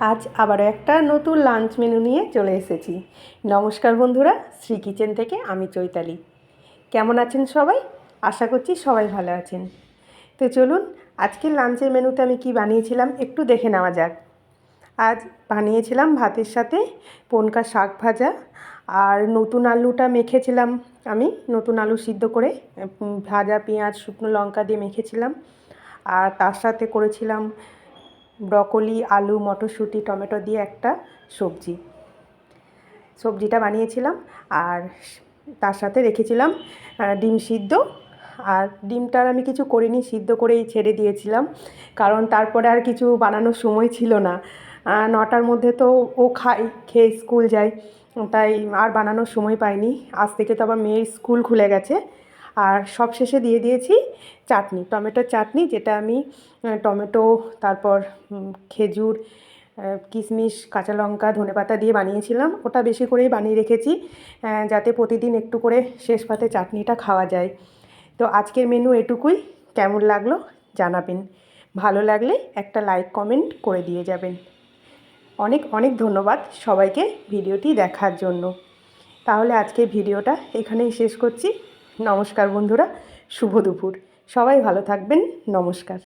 আজ আবারও একটা নতুন লাঞ্চ মেনু নিয়ে চলে এসেছি। নমস্কার বন্ধুরা, শ্রী কিচেন থেকে আমি চৈতালি। কেমন আছেন সবাই? আশা করছি সবাই ভালো আছেন। তো চলুন আজকের লাঞ্চের মেনুতে আমি কি বানিয়েছিলাম একটু দেখে নেওয়া যাক। আজ বানিয়েছিলাম ভাতের সাথে পনকা শাক ভাজা, আর নতুন আলুটা মেখেছিলাম। আমি নতুন আলু সিদ্ধ করে ভাজা পেঁয়াজ শুকনো লঙ্কা দিয়ে মেখেছিলাম। আর তার সাথে করেছিলাম ব্রকলি আলু মটরশুঁটি টমেটো দিয়ে একটা সবজিটা বানিয়েছিলাম। আর তার সাথে রেখেছিলাম ডিম সিদ্ধ। আর ডিমটার আমি কিছু করিনি, সিদ্ধ করেই ছেড়ে দিয়েছিলাম, কারণ তারপরে আর কিছু বানানোর সময় ছিল না। 9টার মধ্যে তো ও খেয়ে স্কুল যায়, তাই আর বানানোর সময় পাইনি। আজ থেকে তো আবার মেয়ের স্কুল খুলে গেছে। আর সব শেষে দিয়ে দিয়েছি চাটনি, টমেটোর চাটনি, যেটা আমি টমেটো, তারপর খেজুর, কিশমিশ, কাঁচা লঙ্কা, ধনেপাতা দিয়ে বানিয়েছিলাম। ওটা বেশি করেই বানিয়ে রেখেছি, যাতে প্রতিদিন একটু করে শেষ পাতে চাটনিটা খাওয়া যায়। তো আজকের মেনু এটুকুই। কেমন লাগলো জানাবেন, ভালো লাগলে একটা লাইক কমেন্ট করে দিয়ে যাবেন। অনেক অনেক ধন্যবাদ সবাইকে ভিডিওটি দেখার জন্য। তাহলে আজকের ভিডিওটা এখানেই শেষ করছি। নমস্কার বন্ধুরা, শুভ দুপুর। সবাই ভালো থাকবেন। নমস্কার।